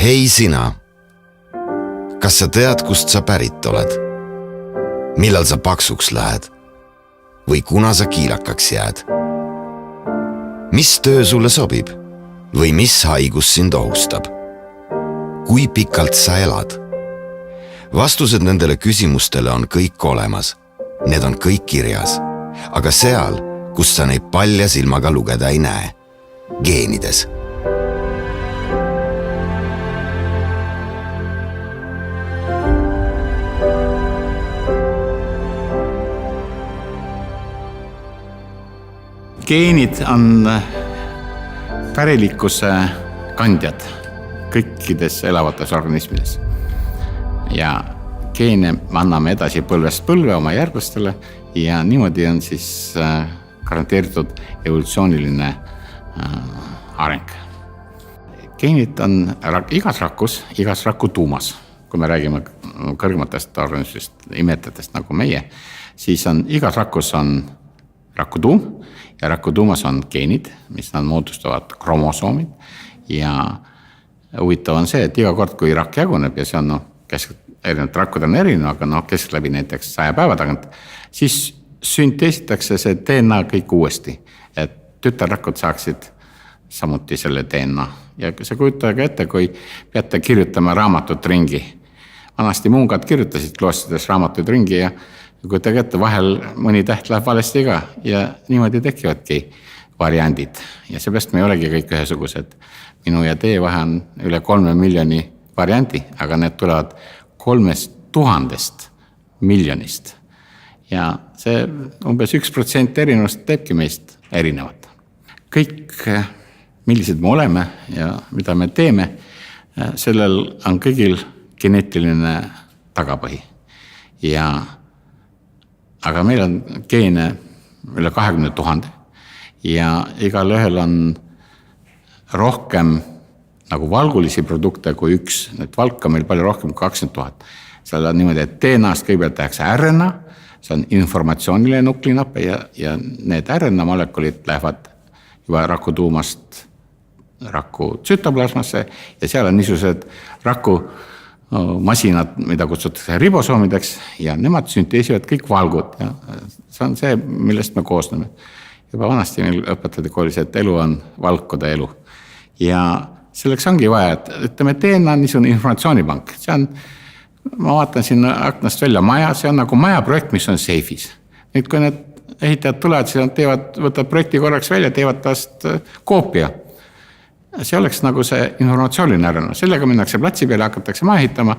Hei sina, kas sa tead, kust sa pärit oled? Millal sa paksuks lähed? Või kuna sa kiilakaks jääd? Mis töö sulle sobib? Või mis haigus sind ohustab? Kui pikalt sa elad? Vastused nendele küsimustele on kõik olemas. Need on kõik kirjas. Aga seal, kus sa neid palja silmaga lugeda ei näe. Geenides. Geenid on pärilikkuse kandjad kõikides elavates organismides. Ja geene anname edasi põlvest põlve oma järglastele ja niimoodi on siis garanteeritud evolutsiooniline areng. Geenid on igas rakus, igas raku tuumas. Kui me räägime kõrgematest organismist, imetajatest nagu meie, siis on igas rakus on rakutuum ja rakutuumas on geenid, mis nad moodustavad kromosoomid ja huvitav on see, et iga kord, kui rakk jaguneb ja see on erinevad rakkud on erinev, aga keskeltläbi näiteks 100 päeva tagant, siis sünteesitakse see DNA kõik uuesti, et tütarrakud saaksid samuti selle DNA. Ja see kujutage ette, kui peate kirjutama raamatut ringi. Vanasti mungad kirjutasid kloostrides raamatuid ringi ja kujutage ette, vahel mõni täht läheb valesti ka ja niimoodi tekivadki variandid. Ja seepärast me ei olegi kõik ühesugused. Minu ja teie vahe on üle 3 miljoni variandi, aga need tulevad 3000 miljonist. Ja see umbes 1% erinevust teebki meist erinevat. Kõik, millised me oleme ja mida me teeme, sellel on kõigil geneetiline tagapõhi. Aga meil on geene üle 20 000 ja igal ühel on rohkem nagu valgulisi produkte kui üks. Need valk on meil palju rohkem kui 20 000. Seal on niimoodi, et DNA-st kõigepealt tehakse RNA, see on informatsiooniline nuklinappe ja need RNA molekulid lähevad juba rakutuumast raku tsütoplasmasse ja seal on niisugused raku masinad, mida kutsutakse ribosoomideks ja nemad sünteesivad kõik valgud. Ja see on see, millest me koosneme. Juba vanasti meil õpetati koolis, et elu on valkude elu. Ja selleks ongi vaja, et ütleme, DNA on niisugune informatsioonipank. See on, ma vaatan siin aknast välja maja, see on nagu majaprojekt, mis on seifis. Nüüd, kui need ehitajad tulevad, siis nad võtavad projekti korraks välja, teevad tast koopia. See oleks nagu see informatsiooniline arvanud. Sellega minnakse platsi peale, hakatakse maja ehitama,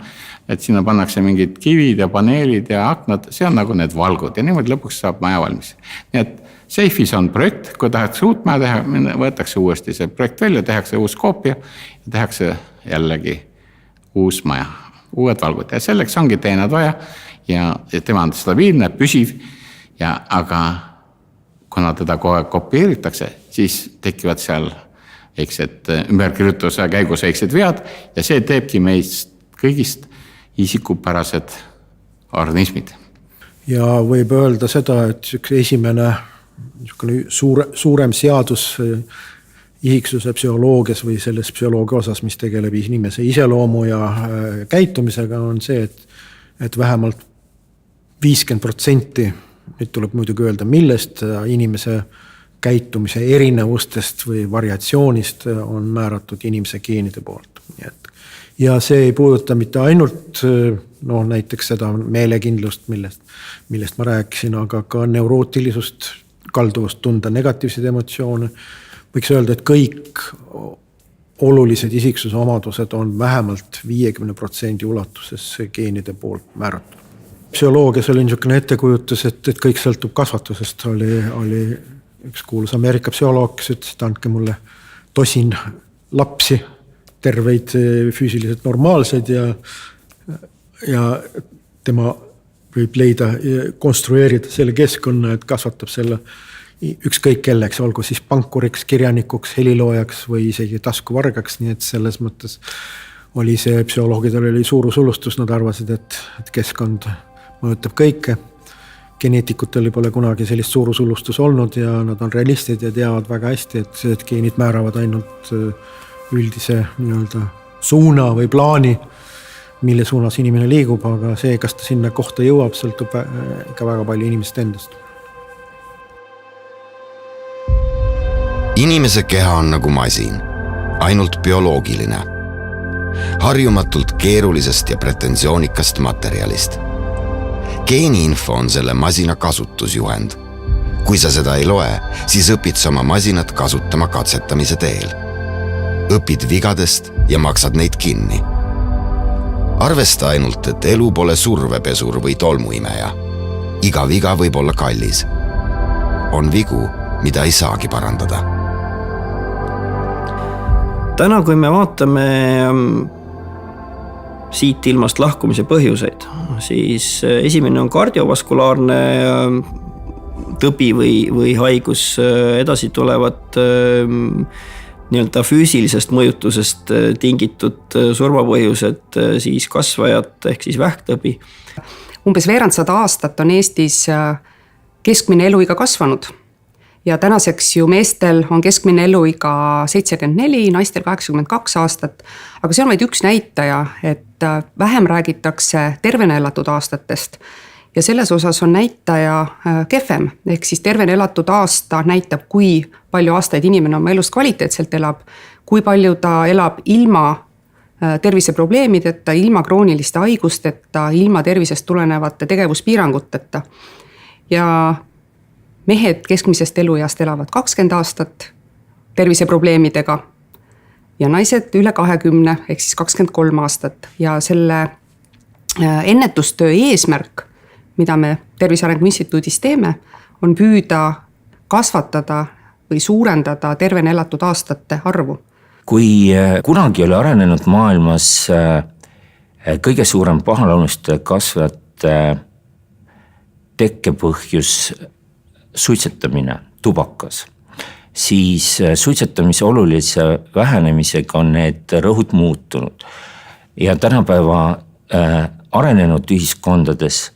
et sinna pannakse mingid kivid ja paneelid ja aknad. See on nagu need valgud ja niimoodi lõpuks saab maja valmis. Nii et seifis on projekt, kui tahetakse uut maja teha, võetakse uuesti see projekt välja, tehakse uus koopia ja tehakse jällegi uus maja, uued valgud. Ja selleks ongi teenad vaja ja tema on stabiilne, püsiv, aga kuna teda kohe kopieeritakse, siis tekivad seal ümberkirjutuse käigus väiksed vead ja see teebki meist kõigist isikupärased organismid. Ja võib öelda seda, et esimene suurem seadus ihiksuse psühholoogias või selles psühholoogia osas, mis tegeleb inimese iseloomu ja käitumisega, on see, et vähemalt 50%, nüüd tuleb muidugi öelda, millest inimese käitumise erinevustest või variatsioonist on määratud inimese geenide poolt. Ja see ei puuduta mitte ainult näiteks seda meelekindlust, millest ma rääkisin, aga ka neurootilisust, kalduvust tunda negatiivseid emotsioone. Võiks öelda, et kõik olulised isiksuse omadused on vähemalt 50% ulatuses geenide poolt määratud. Psühholoogias oli niisugune ettekujutus, et kõik sõltub kasvatusest. Oli üks kuulus Ameerika psühholoog, kes ütles, et andke mulle tosin lapsi, terveid füüsiliselt normaalsed ja tema võib leida ja konstrueerida selle keskkonna, et kasvatab selle ükskõik kelleks, olgu siis pankuriks, kirjanikuks, heliloojaks või isegi taskuvargaks, nii et selles mõttes oli see psühholoogidel oli suurusulustus, nad arvasid, et keskkond mõjutab kõike. Geneetikutel pole kunagi sellist suurusulustus olnud ja nad on realistid ja teavad väga hästi, et geenid määravad ainult üldise suuna või plaani, mille suunas inimene liigub, aga see, kas ta sinna kohta jõuab, sõltub ikka väga palju inimest endast. Inimese keha on nagu masin, ainult bioloogiline. Harjumatult keerulisest ja pretensoonikast materjalist. Geeniinfo on selle masina kasutusjuhend. Kui sa seda ei loe, siis õpid sa oma masinat kasutama katsetamise teel. Õpid vigadest ja maksad neid kinni. Arvesta ainult, et elu pole survepesur või tolmuimeja. Iga viga võib olla kallis. On vigu, mida ei saagi parandada. Täna, kui me vaatame siit ilmast lahkumise põhjuseid, siis esimene on kardiovaskulaarne tõbi või haigus, edasi tulevad nii-öelda füüsilisest mõjutusest tingitud surmapõhjused, siis kasvajad ehk siis vähktõbi. Umbes veerand 100 aastat on Eestis keskmine eluiga kasvanud. Ja tänaseks ju meestel on keskmine eluiga 74, naistel 82 aastat, aga see on vaid üks näitaja, et vähem räägitakse tervena elatud aastatest ja selles osas on näitaja kehvem, ehk siis tervena elatud aasta näitab, kui palju aastaid inimene oma elust kvaliteetselt elab, kui palju ta elab ilma terviseprobleemideta, ilma krooniliste haigusteta, ilma tervisest tulenevate tegevuspiiranguteta ja mehed keskmisest elueast elavad 20 aastat terviseprobleemidega ja naised üle 20 ehk siis 23 aastat ja selle ennetustöö eesmärk, mida me Tervise Arengu Instituudis teeme, on püüda kasvatada või suurendada tervena elatud aastate arvu. Kui kunagi oli arenenud maailmas kõige suurem pahalauneste kasvajate tekkepõhjus suitsetamine, tubakas, siis suitsetamise olulise vähenemisega on need rõhud muutunud. Ja tänapäeva arenenud ühiskondades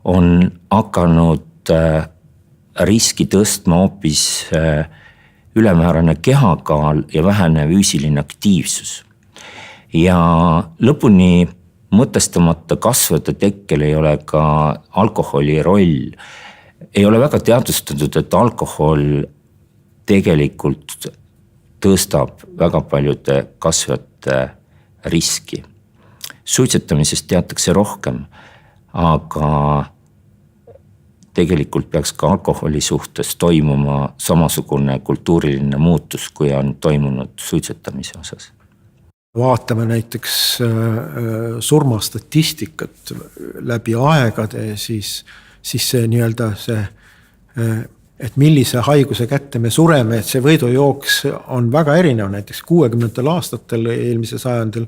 on hakanud riski tõstma hoopis ülemäärane kehakaal ja vähene füüsiline aktiivsus. Ja lõpuni mõtestamata kasvajate tekkel ei ole ka alkoholi roll. Ei ole väga teadvustatud, et alkohol tegelikult tõstab väga paljude kasvajate riski. Suitsetamisest teatakse rohkem, aga tegelikult peaks ka alkoholi suhtes toimuma samasugune kultuuriline muutus, kui on toimunud suitsetamise osas. Vaatame näiteks surmastatistikat läbi aegade, siis see nii-öelda see, et millise haiguse kätte me sureme, et see võidujooks on väga erinev. Näiteks 60. aastatel eelmise sajandil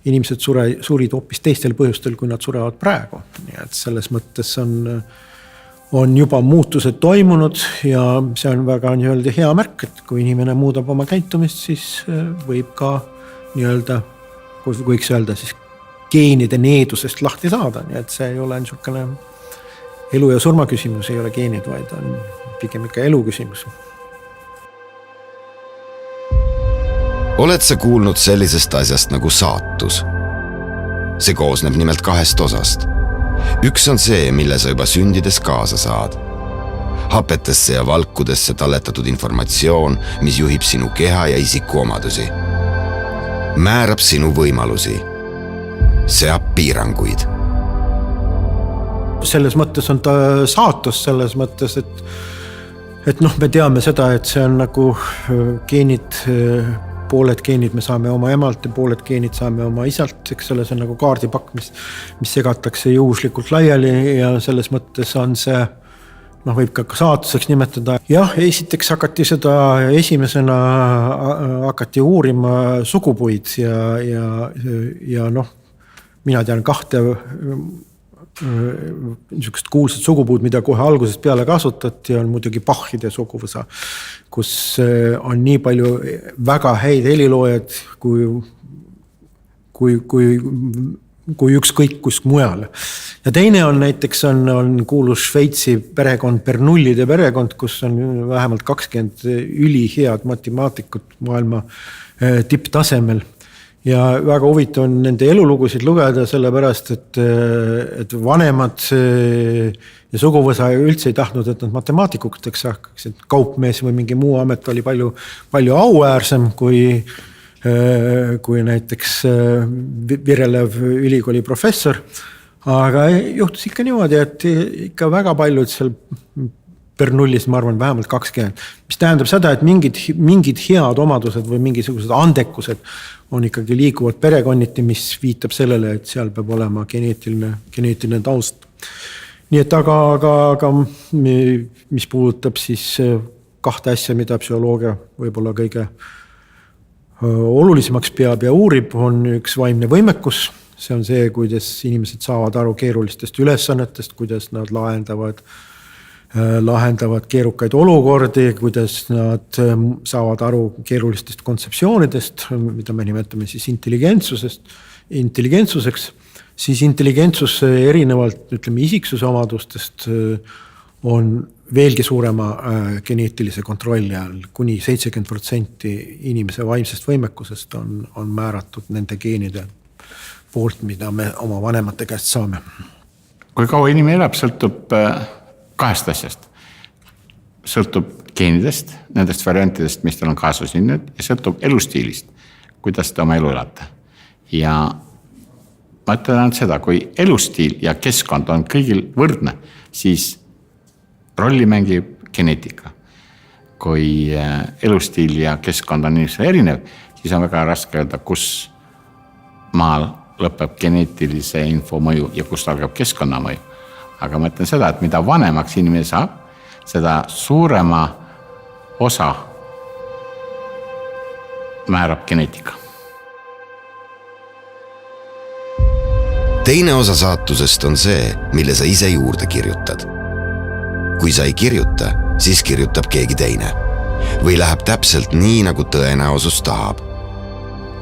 inimesed surid hoopis teistel põhjustel, kui nad surevad praegu. Nii et selles mõttes on juba muutused toimunud ja see on väga nii-öelda hea märk, et kui inimene muudab oma käitumist, siis võib ka nii-öelda, võiks öelda siis geenide needusest lahti saada. Nii et see ei ole niisugune elu ja surma küsimus, ei ole geenid, vaid on pigem ikka elu küsimus. Oled sa kuulnud sellisest asjast nagu saatus? See koosneb nimelt 2 osast. Üks on see, mille sa juba sündides kaasa saad. Hapetesse ja valkudesse talletatud informatsioon, mis juhib sinu keha ja isikuomadusi. Määrab sinu võimalusi. Seab piiranguid. Selles mõttes on ta saatus, selles mõttes, et me teame seda, et see on nagu geenid, pooled geenid me saame oma emalt ja pooled geenid saame oma isalt, eks selle see on nagu kaardipakk, mis segatakse juhuslikult laiali ja selles mõttes on see, võib ka saatuseks nimetada. Jah, esiteks esimesena hakati uurima sugupuid ja mina tean 2 niisugust kuulsat sugupuud, mida kohe algusest peale kasutati, on muidugi Bachide suguvõsa, kus on nii palju väga häid heliloojad kui ükskõik kus mujal. Ja teine on näiteks on kuulus Šveitsi perekond, Bernoulide perekond, kus on vähemalt 20 ülihead matemaatikut maailma tipptasemel. ja väga huvitav on nende elulugusid lugeda, sellepärast, et vanemad ja suguvõsa üldse ei tahtnud, et nad matemaatikuks hakkaks, et kaupmees või mingi muu amet oli palju auäärsem kui näiteks virelev ülikooli professor. Aga juhtus ikka niimoodi, et ikka väga paljud seal Bernullis, ma arvan, vähemalt 20, mis tähendab seda, et mingid head omadused või mingisugused andekused on ikkagi liiguvad perekonniti, mis viitab sellele, et seal peab olema geneetiline taust. Nii et aga mis puudutab siis kahte asja, mida psühholoogia võib-olla kõige olulisemaks peab ja uurib, on üks vaimne võimekus. See on see, kuidas inimesed saavad aru keerulistest ülesannetest, kuidas nad lahendavad keerukaid olukordi, kuidas nad saavad aru keerulistest kontseptsioonidest, mida me nimetame siis intelligentsuseks. Siis intelligentsus erinevalt, ütleme, isiksuse omadustest on veelgi suurema geneetilise kontrolli all. Kuni 70% inimese vaimsest võimekusest on määratud nende geenide poolt, mida me oma vanemate käest saame. Kui kaua inimene elab, sõltub kahest asjast. Sõltub geenidest, nendest variantidest, mis tal on kaasas nüüd, ja sõltub elustiilist, kuidas te oma elu elate. Ja ma ütlen seda, kui elustiil ja keskkond on kõigil võrdne, siis rolli mängib geneetika. Kui elustiil ja keskkond on inimesele erinev, siis on väga raske öelda, kus maal lõpeb geneetilise info mõju ja kust algab keskkonna mõju. Aga ma ütlen seda, et mida vanemaks inimene saab, seda suurema osa määrab geneetika. Teine osa saatusest on see, mille sa ise juurde kirjutad. Kui sa ei kirjuta, siis kirjutab keegi teine. Või läheb täpselt nii, nagu tõenäosus tahab.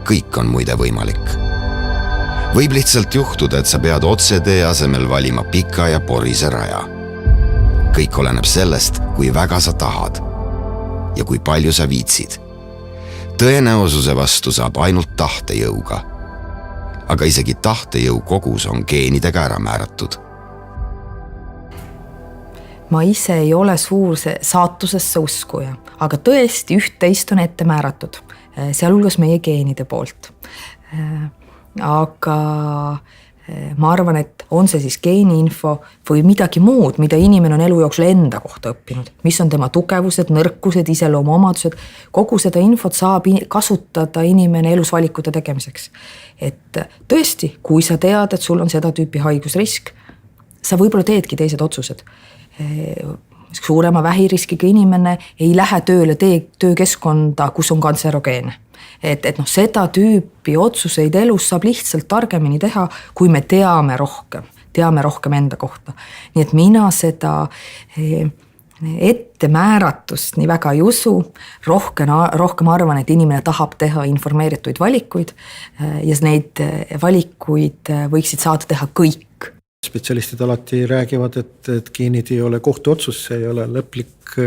Kõik on muide võimalik. Võib lihtsalt juhtuda, et sa pead otsetee asemel valima pika ja porise raja. Kõik oleneb sellest, kui väga sa tahad ja kui palju sa viitsid. Tõenäosuse vastu saab ainult tahtejõuga. Aga isegi tahtejõu kogus on geenidega ära määratud. Ma ise ei ole suur saatusesse uskuja, aga tõesti üht-teist on ette määratud, sealhulgas meie geenide poolt. Aga ma arvan, et on see siis geeniinfo või midagi muud, mida inimene on elu jooksul enda kohta õppinud, mis on tema tugevused, nõrkused, iseloomu omadused. Kogu seda infot saab kasutada inimene elus valikute tegemiseks. Et tõesti, kui sa tead, et sul on seda tüüpi haigusrisk, sa võib-olla teedki teised otsused. Suurema vähiriskiga inimene ei lähe tööle töökeskkonda, kus on kantserogeene. Et seda tüüpi otsuseid elus saab lihtsalt targemini teha, kui me teame rohkem enda kohta. Nii et mina seda ettemääratust nii väga ei usu, rohkem arvan, et inimene tahab teha informeerituid valikuid ja neid valikuid võiksid saada teha kõik. Spetsialistid alati räägivad, et geenid ei ole kohtuotsus, see ei ole lõplik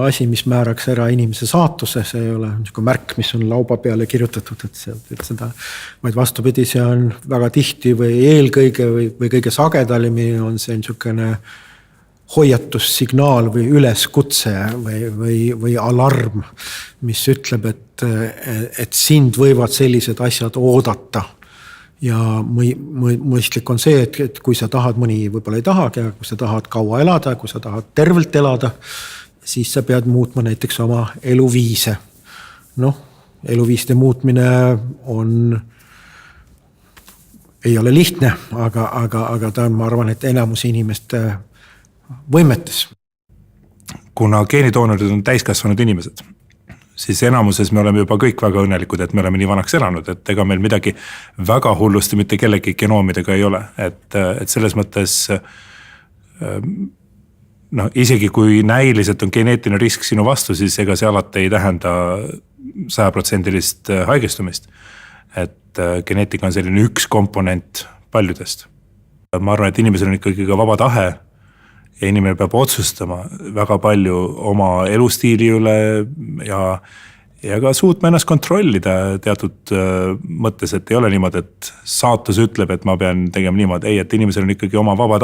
asi, mis määraks ära inimese saatuse, see ei ole märk, mis on lauba peale kirjutatud, et seda, vaid vastupidi, see on väga tihti või eelkõige või kõige sagedalimi on see niisugune hoiatussignaal või üleskutse või alarm, mis ütleb, et sind võivad sellised asjad oodata. Ja mõistlik on see, et kui sa tahad, mõni võib-olla ei tahagi, kui sa tahad kaua elada, kui sa tahad tervelt elada, siis sa pead muutma näiteks oma eluviise. Eluviiste muutmine ei ole lihtne, aga ta on, ma arvan, et enamus inimeste võimetes. Kuna geenidoonorid on täiskasvanud inimesed, siis enamuses me oleme juba kõik väga õnnelikud, et me oleme nii vanaks elanud, et ega meil midagi väga hullusti mitte kellegi genoomidega ei ole. Et selles mõttes, isegi kui näiliselt on geneetiline risk sinu vastu, siis ega see alati ei tähenda 100% haigestumist. Et geneetika on selline üks komponent paljudest. Ma arvan, et inimesel on ikkagi ka vaba tahe ja inimene peab otsustama väga palju oma elustiili üle ja ja ka suutma ennast kontrollida teatud mõttes, et ei ole niimoodi, et saatus ütleb, et ma pean tegema niimoodi. Ei, et inimesel on ikkagi oma vaba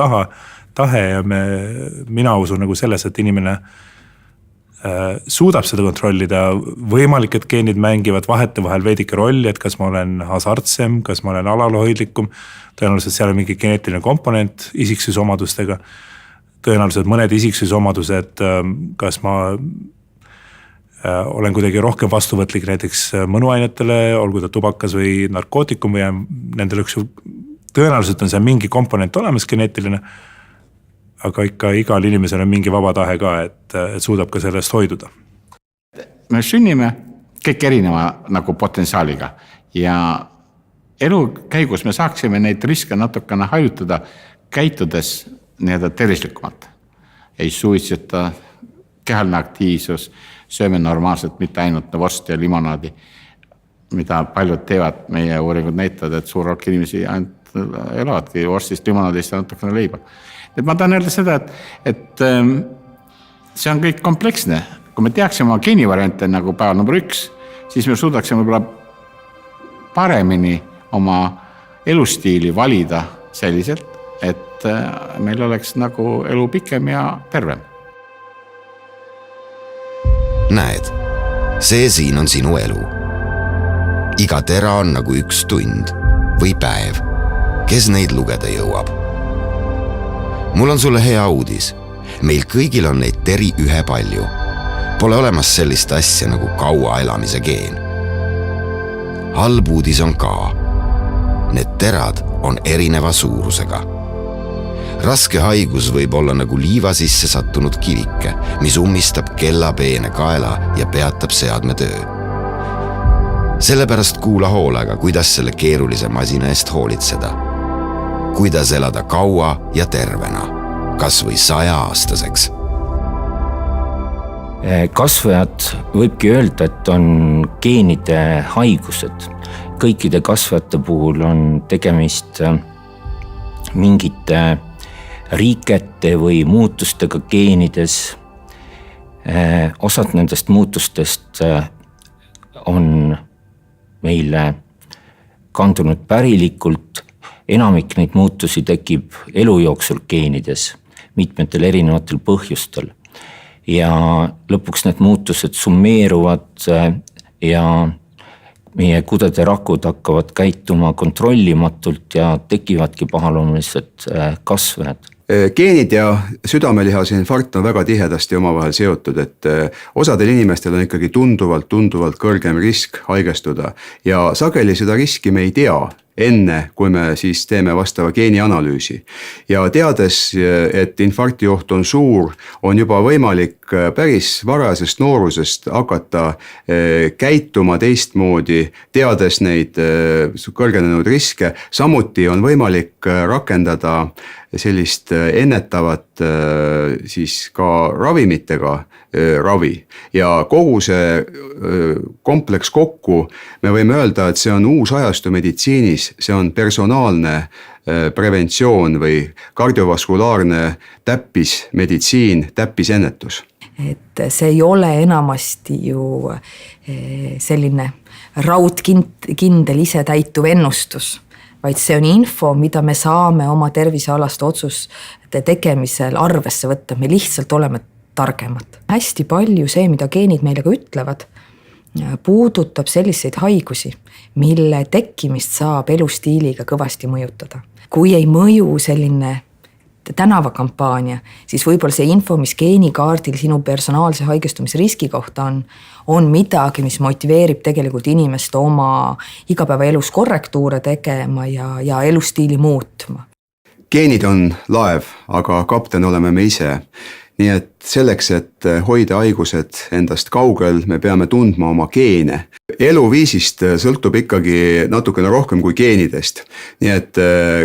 tahe ja mina usun nagu selles, et inimene suudab seda kontrollida. Võimalik, et geenid mängivad vahetevahel veidike rolli, et kas ma olen hasartsem, kas ma olen alalhoidlikum. Tõenäoliselt seal on mingi geneetiline komponent isiksusomadustega. Tõenäoliselt mõned isiksusomadused, kas ma olen kuidagi rohkem vastuvõtlik näiteks mõnuainetele, olgu ta tubakas või narkootikum või nendel tõenäoliselt on seal mingi komponent olemas geneetiline, aga ikka igal inimesel on mingi vaba tahe ka, et suudab ka sellest hoiduda. Me sünnime kõik erineva nagu potentsiaaliga ja elu käigus me saaksime neid riske natukene hajutada, käitudes nii-öelda tervislikumalt. Ei suitseta, kehaline aktiivsus, sööme normaalselt, mitte ainult vorsti ja limonaadi, mida paljud teevad. Meie uuringud näitavad, et suur hulk inimesi ainult elavadki vorstist, limonaadist ja natukene leiba. Et ma tahan öelda seda, et see on kõik kompleksne. Kui me teaksime oma geenivariante nagu päeval number 1, siis me suudaksime võib-olla paremini oma elustiili valida selliselt, et meil oleks nagu elu pikem ja tervem. Näed, see siin on sinu elu. Iga tera on nagu 1 tund või päev. Kes neid lugeda jõuab? Mul on sulle hea uudis. Meil kõigil on neid teri ühepalju. Pole olemas sellist asja nagu kaua elamise geen. Halb uudis on ka. Need terad on erineva suurusega. Raske haigus võib olla nagu liiva sisse sattunud kivike, mis ummistab kellapeene kaela ja peatab seadme töö. Sellepärast kuula hoolega, kuidas selle keerulise masina eest hoolitseda. Kuidas elada kaua ja tervena, kas või 100-aastaseks. Kasvajad võibki öelda, et on geenide haigused. Kõikide kasvajate puhul on tegemist mingite riikete või muutustega geenides. Osad nendest muutustest on meile kandunud pärilikult. Enamik neid muutusi tekib elu jooksul geenides mitmetel erinevatel põhjustel. Ja lõpuks need muutused summeeruvad ja meie kudede rakud hakkavad käituma kontrollimatult ja tekivadki pahaloomulised kasvajad. Geenid ja südamelihase infarkt on väga tihedasti omavahel seotud, et osadel inimestel on ikkagi tunduvalt kõrgem risk haigestuda ja sageli seda riski me ei tea enne, kui me siis teeme vastava geenianalüüsi. Ja teades, et infarkti oht on suur, on juba võimalik päris varasest noorusest hakata käituma teistmoodi, teades neid kõrgenenud riske. Samuti on võimalik rakendada sellist ennetavat siis ka ravimitega ravi ja kogu see kompleks kokku me võime öelda, et see on uus ajastu meditsiinis, see on personaalne preventsioon või kardiovaskulaarne täppismeditsiin, täppisennetus. Et see ei ole enamasti ju selline raudkindel isetäituv ennustus, vaid see on info, mida me saame oma tervisealaste otsuste tegemisel arvesse võtta. Me lihtsalt oleme targemad. Hästi palju see, mida geenid meile ka ütlevad, puudutab selliseid haigusi, mille tekkimist saab elustiiliga kõvasti mõjutada. Kui ei mõju selline tänavakampaania, siis võib-olla see info, mis geenikaardil sinu personaalse haigestumisriski kohta on midagi, mis motiveerib tegelikult inimest oma igapäevaelus korrektuure tegema ja elustiili muutma. Geenid on laev, aga kapten oleme me ise. Nii et selleks, et hoida haigused endast kaugel, me peame tundma oma geene. Eluviisist sõltub ikkagi natukene rohkem kui geenidest. Nii et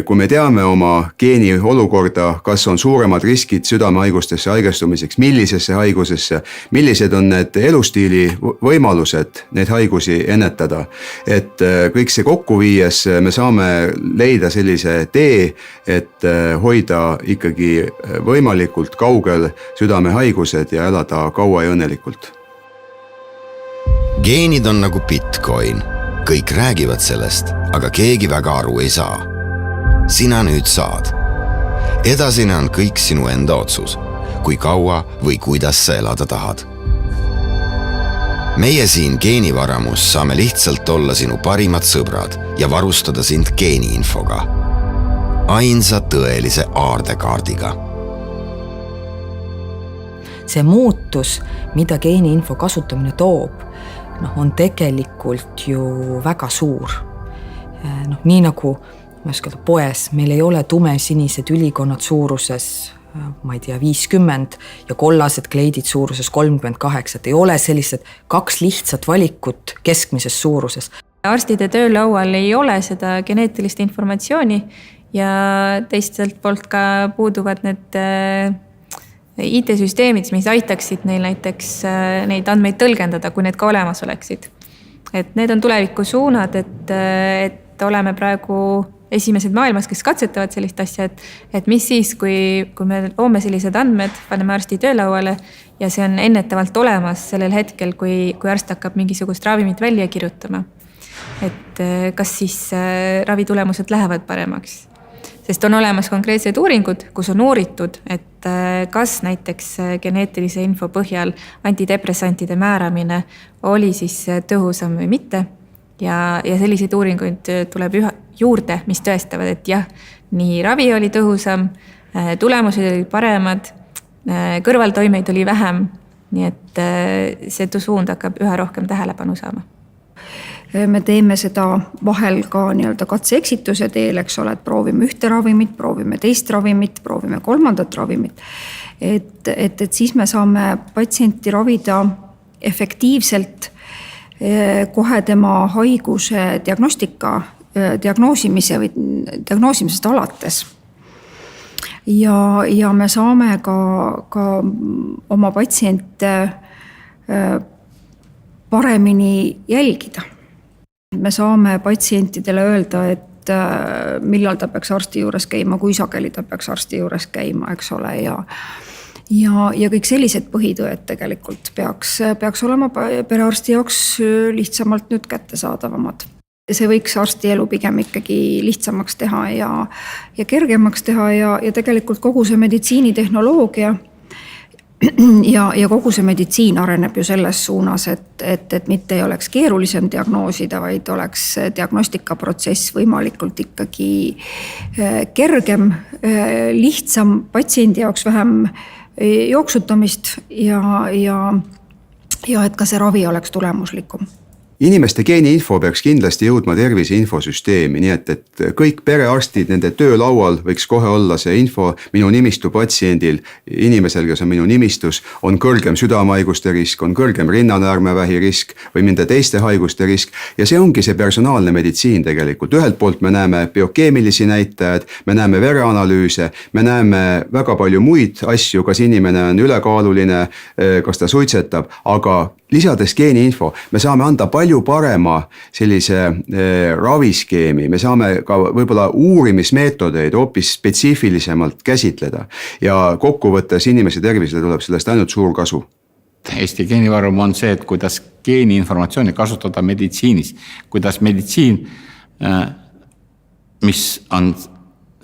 kui me teame oma geeni olukorda, kas on suuremad riskid südamehaigustesse haigestumiseks, millisesse haigusesse, millised on need elustiili võimalused neid haigusi ennetada. Et kõik see kokku viies me saame leida sellise tee, et hoida ikkagi võimalikult kaugel südamehaigused ja elada kaua ja õnnelikult. geenid on nagu Bitcoin. Kõik räägivad sellest, aga keegi väga aru ei saa. Sina nüüd saad. Edasine on kõik sinu enda otsus, kui kaua või kuidas sa elada tahad. Meie siin geenivaramus saame lihtsalt olla sinu parimad sõbrad ja varustada sind geeniinfoga. Ainsa tõelise aardekaardiga. See muutus, mida geeniinfo kasutamine toob, on tegelikult ju väga suur. Nii nagu poes, meil ei ole tumesinised ülikonnad suuruses, ma ei tea, 50 ja kollased kleidid suuruses 38. Ei ole sellised 2 lihtsat valikut keskmises suuruses. Arstide töölaual ei ole seda geneetilist informatsiooni ja teistelt poolt ka puuduvad need IT-süsteemid, mis aitaksid neil näiteks neid andmeid tõlgendada, kui need ka olemas oleksid. Et need on tuleviku suunad, et oleme praegu esimesed maailmas, kes katsetavad sellist asja, et mis siis, kui me loome sellised andmed, paneme arsti töölauale ja see on ennetavalt olemas sellel hetkel, kui arst hakkab mingisugust ravimit välja kirjutama. Et kas siis ravitulemused lähevad paremaks? Sest on olemas konkreetsed uuringud, kus on uuritud, et kas näiteks geneetilise info põhjal antidepressantide määramine oli siis tõhusam või mitte. Ja selliseid uuringuid tuleb juurde, mis tõestavad, et jah, nii ravi oli tõhusam, tulemused olid paremad, kõrvaltoimeid oli vähem, nii et see suund hakkab üha rohkem tähelepanu saama. Me teeme seda vahel ka katse-eksituse teel, eks ole, et proovime ühte ravimit, proovime teist ravimit, proovime kolmandat ravimit. Et siis me saame patsienti ravida efektiivselt kohe tema haiguse diagnoosimisest alates. Ja me saame ka oma patsiente paremini jälgida. Me saame patsientidele öelda, et millal ta peaks arsti juures käima, kui sageli ta peaks arsti juures käima, eks ole, ja kõik sellised põhitõed tegelikult peaks olema perearsti jaoks lihtsamalt nüüd kättesaadavamad. See võiks arsti elu pigem ikkagi lihtsamaks teha ja kergemaks teha ja tegelikult kogu see meditsiinitehnoloogia ja kogu see meditsiin areneb ju selles suunas, et mitte ei oleks keerulisem diagnoosida, vaid oleks diagnostikaprotsess võimalikult ikkagi kergem, lihtsam, patsiendi jaoks vähem jooksutamist ja et ka see ravi oleks tulemuslikum. Inimeste geeniinfo peaks kindlasti jõudma tervise infosüsteemi, nii et kõik perearstid, nende töölaual võiks kohe olla see info minu nimistu patsiendil, inimesel, kes on minu nimistus, on kõrgem südamehaiguste risk, on kõrgem rinnanäärmevähi risk või minde teiste haiguste risk. Ja see ongi see personaalne meditsiin tegelikult. Ühelt poolt me näeme biokeemilisi näitajad, me näeme vereanalüüse, me näeme väga palju muid asju, kas inimene on ülekaaluline, kas ta suitsetab, aga lisades geeniinfo, me saame anda palju parema sellise raviskeemi, me saame ka võib-olla uurimismeetodeid hoopis spetsiifilisemalt käsitleda ja kokkuvõttes inimese tervisele tuleb sellest ainult suur kasu. Eesti geenivarum on see, et kuidas geeniinformatsiooni kasutada meditsiinis, kuidas meditsiin, mis on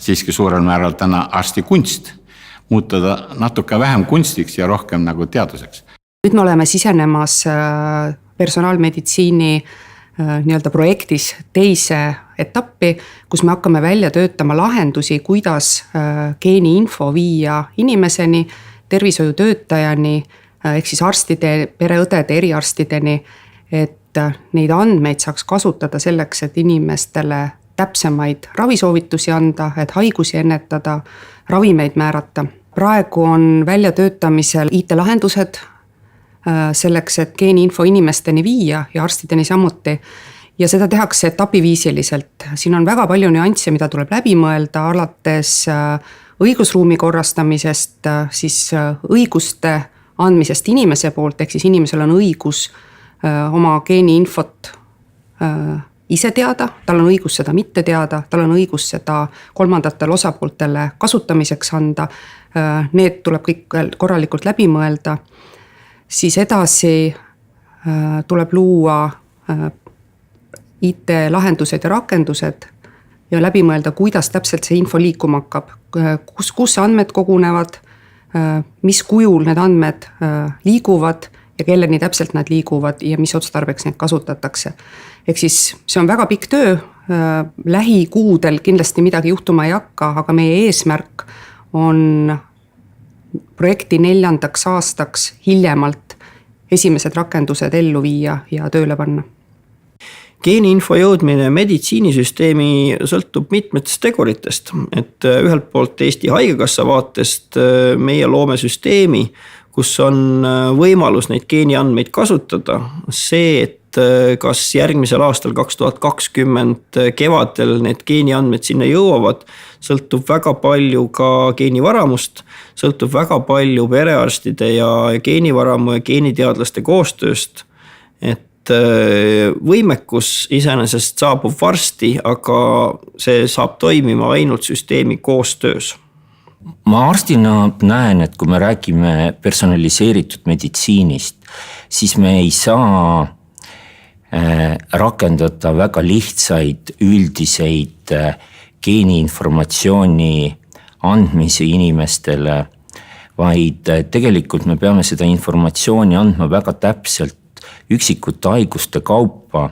siiski suurel määral täna arsti kunst, muutuda natuke vähem kunstiks ja rohkem nagu teaduseks. Nüüd me oleme sisenemas personaalmeditsiini projektis teise etappi, kus me hakkame välja töötama lahendusi, kuidas geeniinfo viia inimeseni, tervishoiutöötajani, ehk siis arstide, pereõdede, eriarstideni, et neid andmeid saaks kasutada selleks, et inimestele täpsemaid ravisoovitusi anda, et haigusi ennetada, ravimeid määrata. Praegu on välja töötamisel IT-lahendused, selleks, et geeniinfo inimesteni viia ja arstideni samuti. Ja seda tehakse etapiviisiliselt. Siin on väga palju nüansse, mida tuleb läbi mõelda, alates õigusruumi korrastamisest, siis õiguste andmisest inimese poolt, ehk siis inimesel on õigus oma geeniinfot ise teada, tal on õigus seda mitte teada, tal on õigus seda kolmandatele osapooltele kasutamiseks anda. Need tuleb kõik korralikult läbi mõelda. Siis edasi tuleb luua IT-lahendused ja rakendused ja läbi mõelda, kuidas täpselt see info liikuma hakkab, kus andmed kogunevad, mis kujul need andmed liiguvad ja kelleni täpselt nad liiguvad ja mis otstarbeks neid kasutatakse. Ehk siis see on väga pikk töö, lähikuudel kindlasti midagi juhtuma ei hakka, aga meie eesmärk on projekti 4. aastaks hiljemalt esimesed rakendused ellu viia ja tööle panna. Geeniinfo jõudmine meditsiinisüsteemi sõltub mitmetest teguritest, et ühelt poolt Eesti Haigekassa vaatest meie loome süsteemi, kus on võimalus neid geeniandmeid kasutada. See, et kas järgmisel aastal 2020 kevadel need geeniandmed sinna jõuavad, sõltub väga palju ka geenivaramust, sõltub väga palju perearstide ja geenivaramu ja geeniteadlaste koostööst, et võimekus iseenesest saabub varsti, aga see saab toimima ainult süsteemi koostöös. Ma arstina näen, et kui me räägime personaliseeritud meditsiinist, siis me ei saa rakendada väga lihtsaid üldiseid geeniinformatsiooni andmisi inimestele, vaid tegelikult me peame seda informatsiooni andma väga täpselt üksikute haiguste kaupa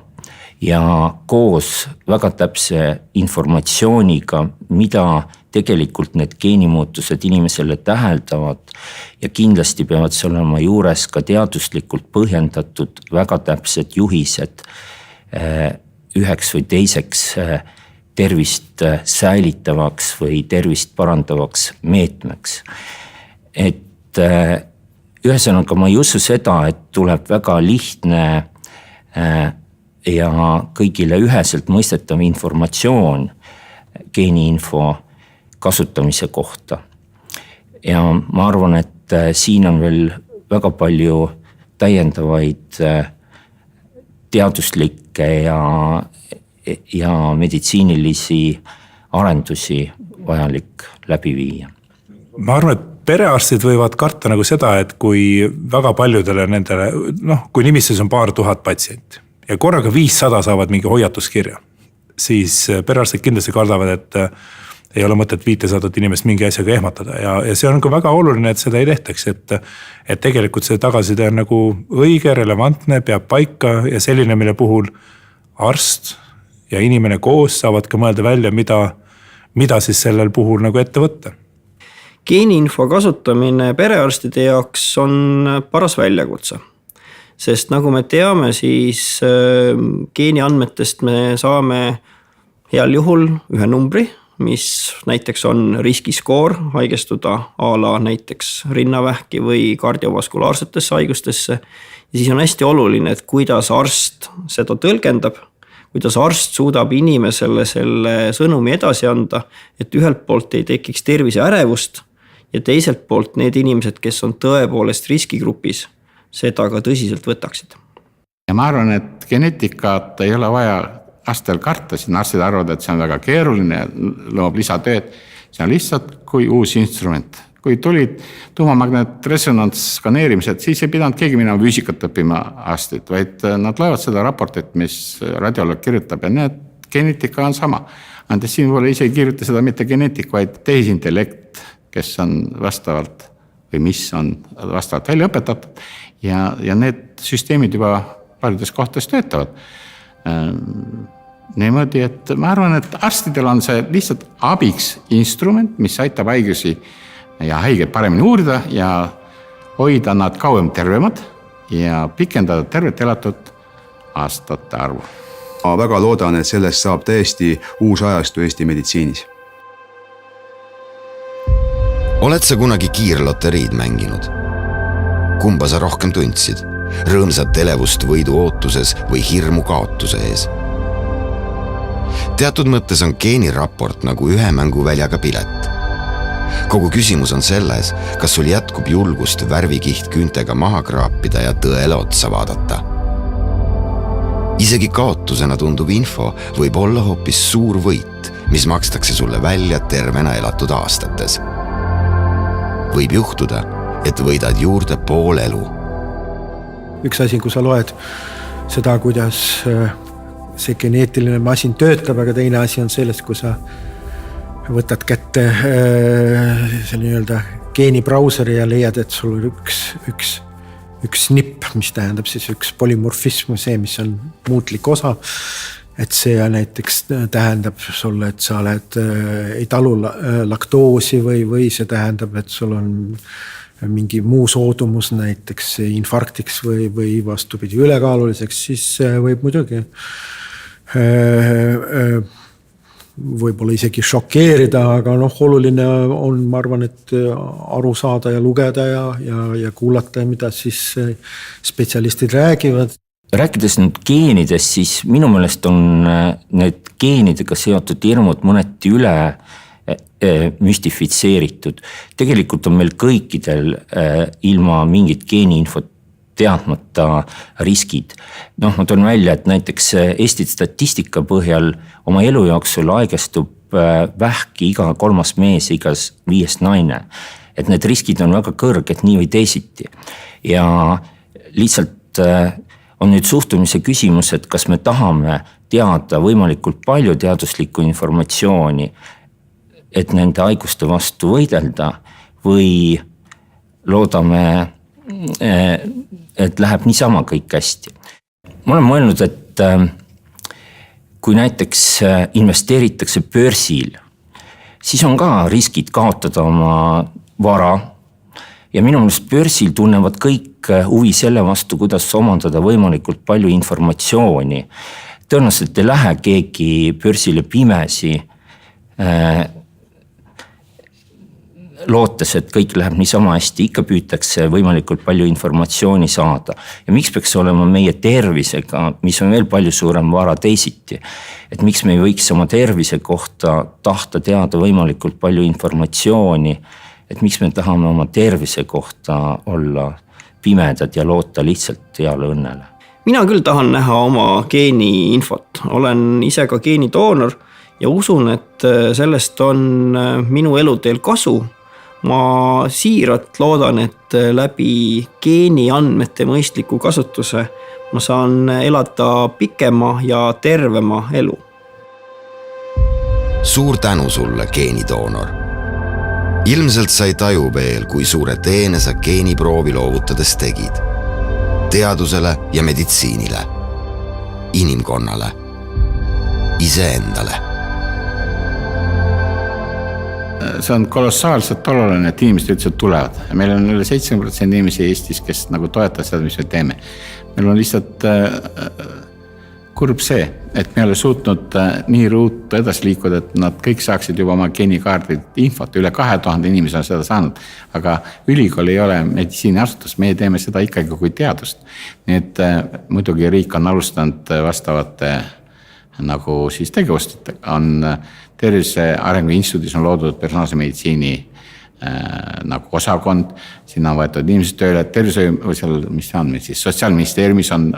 ja koos väga täpse informatsiooniga, mida tegelikult need geenimuutused inimesele täheldavad ja kindlasti peavad see olema juures ka teaduslikult põhjendatud väga täpsed juhised üheks või teiseks tervist säilitavaks või tervist parandavaks meetmeks. Et ühesõnaga ma ei usu seda, et tuleb väga lihtne ja kõigile üheselt mõistetav informatsioon geeniinfo kasutamise kohta. Ja ma arvan, et siin on veel väga palju täiendavaid teaduslikke ja meditsiinilisi arendusi vajalik läbi viia. Ma arvan, et perearstid võivad karta nagu seda, et kui väga paljudele nendele, kui nimistus on paar tuhat patsienti ja korraga 500 saavad mingi hoiatuskirja, siis perearstid kindlasti kardavad, et ei ole mõtet 500 inimest mingi asjaga ehmatada ja see on ka väga oluline, et seda ei tehtaks, et tegelikult see tagasiside on nagu õige, relevantne, peab paika ja selline, mille puhul arst ja inimene koos saavad ka mõelda välja, mida siis sellel puhul nagu ette võtta. Geeniinfo kasutamine perearstide jaoks on paras väljakutse, sest nagu me teame, siis geeniandmetest me saame heal juhul ühe numbri, mis näiteks on riskiskoor haigestuda a la näiteks rinnavähki või kardiovaskulaarsetesse haigustesse. Ja siis on hästi oluline, et kuidas arst seda tõlgendab, kuidas arst suudab inimesele selle sõnumi edasi anda, et ühelt poolt ei tekiks tervise ärevust ja teiselt poolt need inimesed, kes on tõepoolest riskigrupis, seda ka tõsiselt võtaksid. Ja ma arvan, et geneetikat ei ole vaja arstel karta, siin arstid arvavad, et see on väga keeruline ja loob lisatööd. See on lihtsalt kui uus instrument. Kui tulid tuumamagnetresonantskaneerimised, siis ei pidanud keegi minema füüsikat õppima arstid, vaid nad loevad seda raportit, mis radioloog kirjutab ja need geneetika on sama. Andes siin pole ise kirjuta seda mitte geneetik, vaid tehisintellekt, kes on vastavalt või mis on vastavalt välja õpetatud ja need süsteemid juba paljudes kohtades töötavad. Niimoodi, et ma arvan, et arstidel on see lihtsalt abiks instrument, mis aitab haigusi ja haigeid paremini uurida ja hoida nad kauem tervemad ja pikendada tervet elatud aastate arvu. Ma väga loodan, et sellest saab täiesti uus ajastu Eesti meditsiinis. Oled sa kunagi kiirloteriid mänginud? Kumba sa rohkem tundsid? Rõõmsat elevust võidu ootuses või hirmu kaotuse ees? Teatud mõttes on geeniraport nagu ühe mänguväljaga pilet. Kogu küsimus on selles, kas sul jätkub julgust värvikiht küüntega maha kraapida ja tõele otsa vaadata. Isegi kaotusena tundub info võib olla hoopis suur võit, mis makstakse sulle välja tervena elatud aastates. Võib juhtuda, et võidad juurde pool elu. üks asi, kui sa loed seda, kuidas see geneetiline masin töötab, aga teine asi on sellest, kui sa võtad kätte selle nii-öelda geenibrauseri ja leiad, et sul on üks nipp, mis tähendab siis üks polümorfism, see, mis on muutlik osa. Et see näiteks tähendab sulle, et sa ei talu laktoosi või see tähendab, et sul on mingi muu soodumus näiteks infarktiks või vastupidi ülekaaluliseks, siis võib muidugi võib-olla isegi šokeerida, aga oluline on, ma arvan, et aru saada ja lugeda ja kuulata, mida siis spetsialistid räägivad. Rääkides nüüd geenidest, siis minu meelest on need geenidega seotud hirmud mõneti üle müstifitseeritud. Tegelikult on meil kõikidel ilma mingit geeniinfot teadmata riskid. Ma toon välja, et näiteks Eesti statistika põhjal oma elu jooksul aegestub vähki iga 3. mees ja iga 5. naine. Et need riskid on väga kõrged nii või teisiti. Ja lihtsalt on nüüd suhtumise küsimus, et kas me tahame teada võimalikult palju teaduslikku informatsiooni, et nende haiguste vastu võidelda või loodame, et läheb niisama kõik hästi. Ma olen mõelnud, et kui näiteks investeeritakse börsil, siis on ka riskid kaotada oma vara. Ja minu meelest börsil tunnevad kõik huvi selle vastu, kuidas omandada võimalikult palju informatsiooni. Tõenäoliselt ei lähe keegi börsile pimesi, lootes, et kõik läheb niisama hästi, ikka püütakse võimalikult palju informatsiooni saada. Ja miks peaks olema meie tervisega, mis on veel palju suurem vara teisiti, et miks me ei võiks oma tervise kohta tahta teada võimalikult palju informatsiooni, et miks me tahame oma tervise kohta olla pimedad ja loota lihtsalt heale õnnele. Mina küll tahan näha oma geeniinfot, olen ise ka geenidoonor ja usun, et sellest on minu eluteel kasu. Ma siiralt loodan, et läbi geeniandmete mõistliku kasutuse ma saan elada pikema ja tervema elu. Suur tänu sulle, geenidoonor. Ilmselt sa ei taju veel, kui suure teene sa geeniproovi loovutades tegid. Teadusele ja meditsiinile, inimkonnale, iseendale. See on kolossaalselt oluline, et inimesed üldse tulevad. Meil on üle 70% inimesi Eestis, kes nagu toetavad seda, mis me teeme. Meil on lihtsalt kurb see, et me ei ole suutnud nii ruutu edasi liikuda, et nad kõik saaksid juba oma geenikaardid infot. Üle 2000 inimesi on seda saanud, aga ülikool ei ole meditsiiniasutus, me teeme seda ikkagi kui teadust. Nii et muidugi riik on alustanud vastavate nagu siis tegevust, on Tervise Arengu Instituudis on loodud personaalse meditsiini nagu osakond, sinna on võetud inimesed tööle, tervishoiu või seal, mis see on meil siis, Sotsiaalministeeriumis on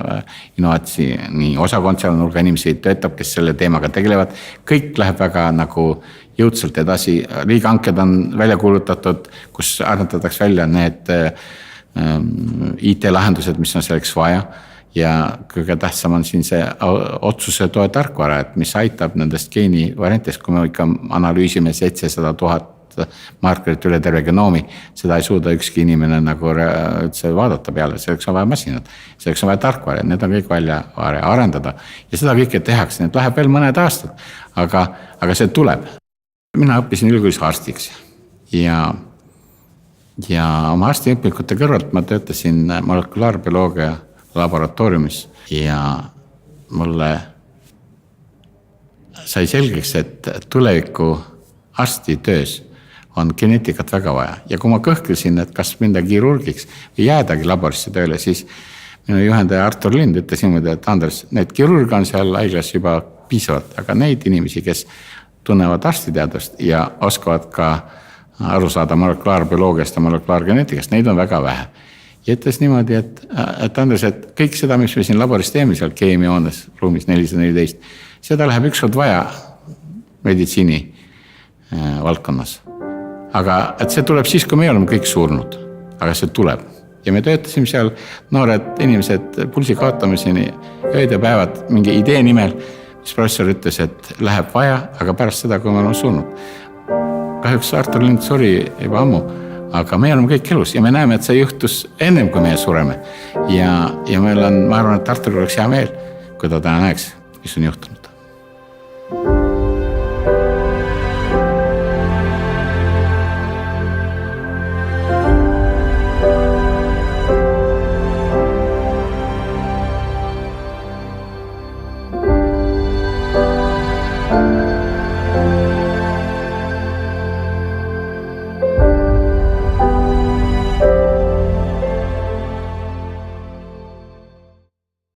innovatsiooni osakond, seal on hulga inimesi töötab, kes selle teemaga tegelevad. Kõik läheb väga nagu jõudsalt edasi, riigihanked on välja kuulutatud, kus arendatakse välja need IT-lahendused, mis on selleks vaja. Ja kõige tähtsam on siin see otsuse toe tarkvara, et mis aitab nendest geenivariantidest, kui me ikka analüüsime 700 000 markerit üle terve genoomi, seda ei suuda ükski inimene nagu üldse vaadata peale, selleks on vaja masinad, selleks on vaja tarkvara, need on kõik välja arendada ja seda kõike tehakse, need läheb veel mõned aastad, aga see tuleb. Mina õppisin ülkoolis arstiks ja oma arstiõpikute kõrvalt ma töötasin molekulaarbioloogia laboratooriumis ja mulle sai selgeks, et tuleviku arsti töös on geneetikat väga vaja. Ja kui ma kõhklesin, et kas minda kirurgiks või jäädagi laborisse tööle, siis minu juhendaja Artur Lind ütles niimoodi, et Andres, need kirurg on seal haiglas juba piisavalt, aga neid inimesi, kes tunnevad arstiteadust ja oskavad ka aru saada molekulaarbioloogiast ja molekulaargeneetikast, neid on väga vähe. Ja ütles niimoodi, et Andres, et kõik seda, mis me siin laboris teeme seal keemiahoones ruumis 414, seda läheb ükskord vaja meditsiini valdkonnas. Aga et see tuleb siis, kui me oleme kõik surnud. Aga see tuleb. ja me töötasime seal noored inimesed pulsi kaotamiseni ööd ja päevad mingi idee nimel, mis professor ütles, et läheb vaja, aga pärast seda, kui me oleme surnud. Kahjuks Artur Lind suri juba ammu, aga me oleme kõik elus ja me näeme, et see juhtus ennem, kui meie sureme. Ja meil on, ma arvan, et Artur oleks hea meel, kui ta täna näeks, mis on juhtunud.